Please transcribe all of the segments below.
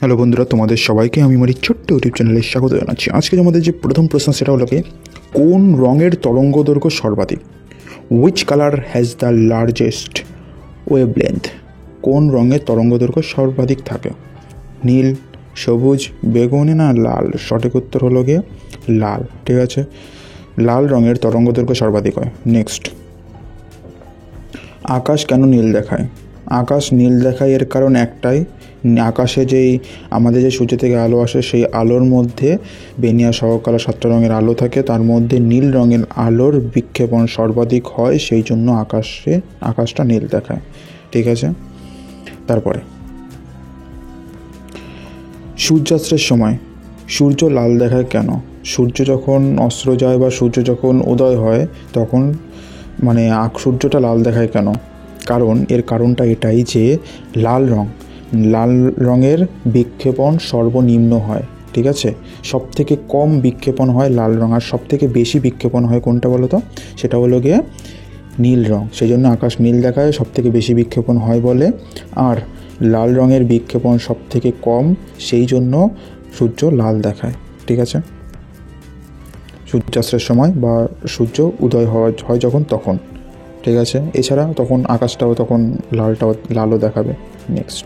Hello বন্ধুরা, তোমাদের সবাইকে আমি আমার এই ছোট্ট ইউটিউব চ্যানেলে স্বাগত জানাচ্ছি। আজকে আমাদের যে প্রথম প্রশ্ন সেটা হলো কি, কোন রঙের তরঙ্গ দৈর্ঘ্য সর্বাধিক? Which colour has the largest wavelength? কোন রঙের তরঙ্গ দৈর্ঘ্য সর্বাধিক থাকে? নীল, সবুজ, বেগুনি না লাল? সঠিক উত্তর হলো গিয়ে লাল। ঠিক আছে, লাল রঙের তরঙ্গ দৈর্ঘ্য সর্বাধিক হয়। নেক্সট, আকাশ কেন নীল দেখায়? আকাশ নীল দেখায় এর কারণ একটাই, আকাশে যেই আমাদের যে সূর্য থেকে আলো আসে সেই আলোর মধ্যে বেনিয়া সহকালা 7টা রঙের আলো থাকে, তার মধ্যে নীল রঙের আলোর বিক্ষেপণ সর্বাধিক হয়, সেই জন্য আকাশটা নীল দেখায়। ঠিক আছে, তারপরে সূর্যাস্তের সময় সূর্য লাল দেখায় কেন? সূর্য যখন অস্ত যায় বা সূর্য যখন উদয় হয় তখন সূর্যটা লাল দেখায় কেন? এর কারণটা এটাই যে লাল রঙের বিক্ষেপণ সর্বনিম্ন হয়। ঠিক আছে, সব থেকে কম বিক্ষেপণ হয় লাল রঙ, আর সব থেকে বেশি বিক্ষেপণ হয় কোনটা বলো তো? সেটা হলো গিয়ে নীল রঙ। সেই জন্য আকাশ নীল দেখায়, সব থেকে বেশি বিক্ষেপণ হয় বলে, আর লাল রঙের বিক্ষেপণ সব থেকে কম, সেই জন্য সূর্য লাল দেখায়। ঠিক আছে, সূর্যাস্তের সময় বা সূর্য উদয় হয় যখন তখন। ঠিক আছে, এছাড়া তখন আকাশটাও তখন লালও দেখাবে। নেক্সট,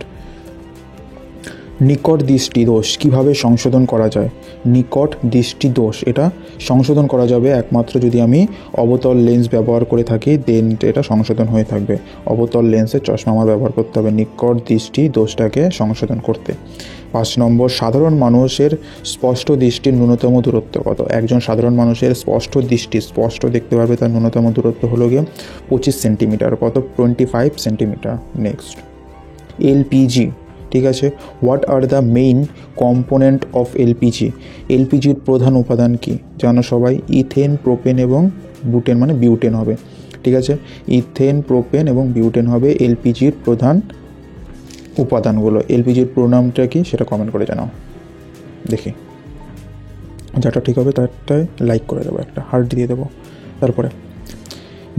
নিকট দৃষ্টি দোষ কিভাবে সংশোধন করা যায়? নিকট দৃষ্টি দোষ এটা সংশোধন করা যাবে একমাত্র যদি আমি অবতল লেন্স ব্যবহার করে থাকি, দেন এটা সংশোধন হয়ে থাকবে। অবতল লেন্সের চশমা আমার ব্যবহার করতে হবে নিকট দৃষ্টি দোষটাকে সংশোধন করতে। 5 নম্বর, সাধারণ মানুষের স্পষ্ট দৃষ্টির ন্যূনতম দূরত্ব কত? একজন সাধারণ মানুষের স্পষ্ট দেখতে পারবে, তার ন্যূনতম দূরত্ব হলো গিয়ে 25 সেন্টিমিটার। কত? 25 সেন্টিমিটার। Next, LPG. ঠিক আছে, what are the main component of LPG? এলপিজির প্রধান উপাদান কি জানো সবাই? ইথেন, প্রোপেন এবং বুটেন, বিউটেন হবে। ঠিক আছে, ইথেন, প্রোপেন এবং বিউটেন হবে এলপিজির প্রধান উপাদানগুলো। এলপিজির পুরো নামটা কি সেটা কমেন্ট করে জানাও দেখি, যেটা ঠিক হবে তারটায় লাইক করে দেবো, একটা হার্ট দিয়ে দেবো। তারপরে,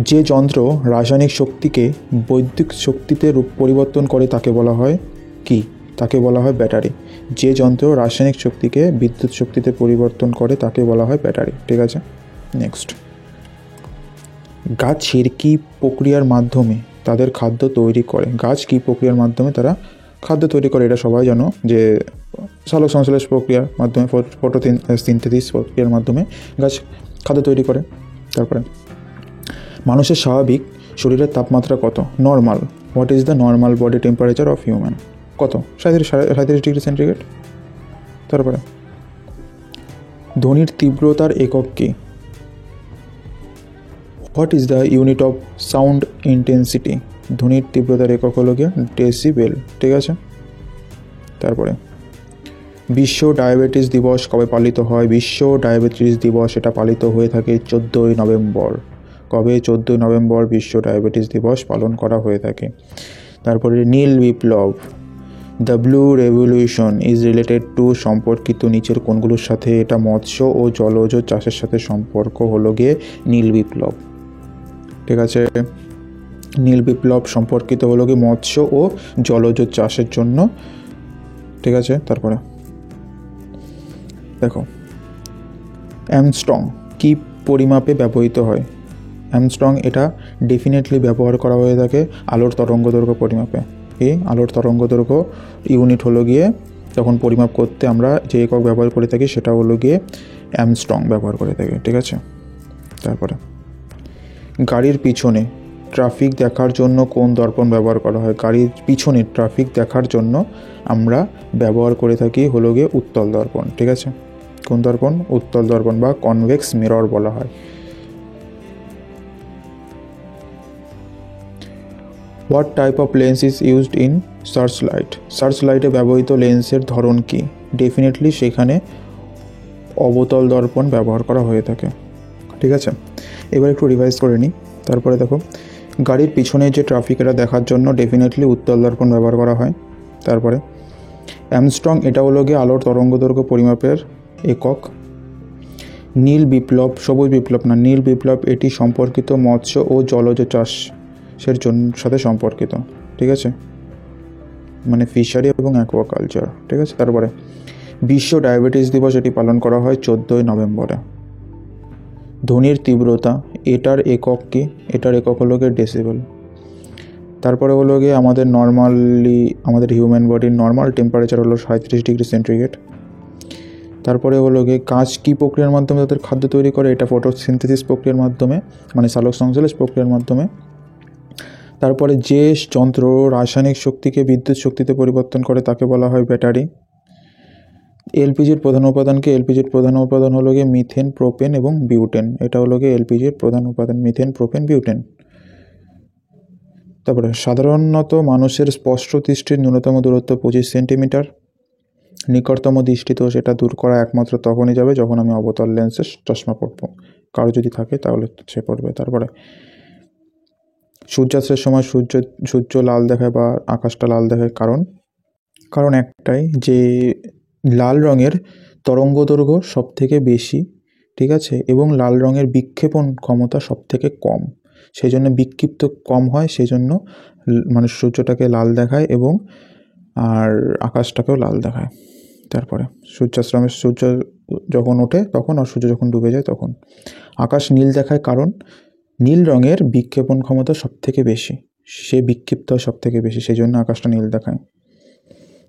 যে যন্ত্র রাসায়নিক শক্তিকে বৈদ্যুতিক শক্তিতে পরিবর্তন করে তাকে বলা হয় কি? তাকে বলা হয় ব্যাটারি। যে যন্ত্র রাসায়নিক শক্তিকে বিদ্যুৎ শক্তিতে পরিবর্তন করে তাকে বলা হয় ব্যাটারি। ঠিক আছে, নেক্সট, গাছের কি প্রক্রিয়ার মাধ্যমে তাদের খাদ্য তৈরি করে? গাছ কি প্রক্রিয়ার মাধ্যমে তারা খাদ্য তৈরি করে? এটা সবাই জানো যে সালোক সংশ্লেষ প্রক্রিয়ার মাধ্যমে, ফটোসিনথেসিস প্রক্রিয়ার মাধ্যমে গাছ খাদ্য তৈরি করে। তারপরে, মানুষের স্বাভাবিক শরীরের তাপমাত্রা কত? Normal. What is the normal body temperature of human? কত? 37 ডিগ্রি সেন্টিগ্রেড। তারপরে, ধ্বনির তীব্রতার একক কি? What is the unit of sound intensity? ধ্বনির তীব্রতার একক হলো গিয়ে ডেসিবেল। ঠিক আছে, তারপরে, বিশ্ব ডায়াবেটিস দিবস কবে পালিত হয়? বিশ্ব ডায়াবেটিস দিবস এটা পালিত হয়ে থাকে 14ই নভেম্বর। কবে? 14ই নভেম্বর বিশ্ব ডায়াবেটিস দিবস পালন করা হয়ে থাকে। তারপরে, নীল বিপ্লব, the blue revolution is related to সম্পর্কিত নিচের কোনগুলোর সাথে? এটা মৎস্য ও জলজ চাষের সাথে সম্পর্ক হলো গিয়ে নীল বিপ্লব। ঠিক আছে, নীল বিপ্লব সম্পর্কিত হলো গিয়ে মৎস্য ও জলজ চাষের জন্য। ঠিক আছে, তারপরে দেখো, অ্যামস্ট্রং কি পরিমাপে ব্যবহৃত হয়? অ্যামস্ট্রং এটা ডেফিনেটলি ব্যবহার করা হয়ে থাকে আলোর তরঙ্গদৈর্ঘ্য পরিমাপে। এই আলোর তরঙ্গদৈর্ঘ্য ইউনিট হলো গিয়ে তখন পরিমাপ করতে আমরা যে একক ব্যবহার করে থাকি সেটা হলো গিয়ে অ্যামস্ট্রং ব্যবহার করে থাকি। ঠিক আছে, তারপরে, গাড়ির পিছনে ট্রাফিক দেখার জন্য কোন দর্পণ ব্যবহার করা হয়? গাড়ির পিছনে ট্রাফিক দেখার জন্য আমরা ব্যবহার করে থাকি হলো গিয়ে উত্তল দর্পণ। ঠিক আছে, কোন দর্পণ? উত্তল দর্পণ বা কনভেক্স মিরর বলা হয়। What type of lens is used in search light? Search লাইটে ব্যবহৃত লেন্সের ধরন কি? ডেফিনেটলি সেখানে অবতল দর্পণ ব্যবহার করা হয়ে থাকে। ঠিক আছে, এবার একটু রিভাইজ করে নিই। তারপরে দেখো, গাড়ির পিছনে যে ট্রাফিক এটা দেখার জন্য ডেফিনেটলি উত্তল দর্পণ ব্যবহার করা হয়। তারপরে, অ্যামস্ট্রং এটা হলো গিয়ে আলোর তরঙ্গদৈর্ঘ্য পরিমাপের একক। নীল বিপ্লব, সবুজ বিপ্লব না, নীল বিপ্লব এটি সম্পর্কিত মৎস্য ও জলজ চাষের সাথে সম্পর্কিত। ঠিক আছে, মানে ফিশারি এবং অ্যাকোয়াকালচার, ঠিক আছে। তারপরে বিশ্ব ডায়াবেটিস দিবস, এটি পালন করা হয় 14ই নভেম্বরে। ধ্বনির তীব্রতা, এটার একক কি? এটার একক হলো গিয়ে ডেসিবেল। তারপরে হলো গিয়ে আমাদের হিউম্যান বডির নর্মাল টেম্পারেচার হলো 37°C। তারপরে হলো গিয়ে কাঁচ কী প্রক্রিয়ার মাধ্যমে তাদের খাদ্য তৈরি করে? এটা ফটোসিনথেসিস প্রক্রিয়ার মাধ্যমে, মানে সালোক সংশ্লেষ প্রক্রিয়ার মাধ্যমে। তারপরে যে যন্ত্র রাসায়নিক শক্তিকে বিদ্যুৎ শক্তিতে পরিবর্তন করে তাকে বলা হয় ব্যাটারি। এলপিজির প্রধান উপাদান কি? এলপিজির প্রধান উপাদান হলো গিয়ে মিথেন, প্রোপেন এবং বিউটেন। এটা হলো গিয়ে এলপিজির প্রধান উপাদান, মিথেন, প্রোপেন, বিউটেন। তারপরে সাধারণত মানুষের স্পষ্ট দৃষ্টির ন্যূনতম দূরত্ব 25 সেন্টিমিটার। নিকটতম দৃষ্টিদোষ, এটা দূর করা একমাত্র তখনই যাবে যখন আমি অবতল লেন্সের চশমা পরবো। কারো যদি থাকে তাহলে সে পড়বে। তারপরে সূর্যাস্তের সময় সূর্য লাল দেখায় বা আকাশটা লাল দেখায়, কারণ একটাই, যে লাল রঙের তরঙ্গ দৈর্ঘ্য সব থেকে বেশি, ঠিক আছে, এবং লাল রঙের বিক্ষেপণ ক্ষমতা সব থেকে কম, সেই জন্য বিক্ষিপ্ত কম হয়, সেই জন্য মানে সূর্যটাকে লাল দেখায় এবং আর আকাশটাকেও লাল দেখায়। তারপরে সূর্য যখন ওঠে তখন, আর সূর্য যখন ডুবে যায় তখন। আকাশ নীল দেখায় কারণ নীল রঙের বিক্ষেপণ ক্ষমতা সব থেকে বেশি, সে বিক্ষিপ্ত হয় সব থেকে বেশি, সেই জন্য আকাশটা নীল দেখায়।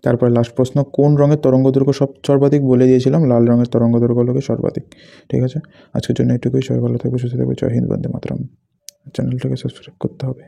তারপরে লাস্ট প্রশ্ন, কোন রঙের তরঙ্গ দৈর্ঘ্য সর্বাধিক? বলে দিয়েছিলাম, লাল রঙের তরঙ্গ দৈর্ঘ্য হলো সর্বাধিক, ঠিক আছে। আজকের জন্য এটুকুই। সবাই ভালো থাকবে, সুস্থ থাকবে। জয় হিন্দ, বন্দে মাতরম। চ্যানেলটাকে সাবস্ক্রাইব করতে হবে।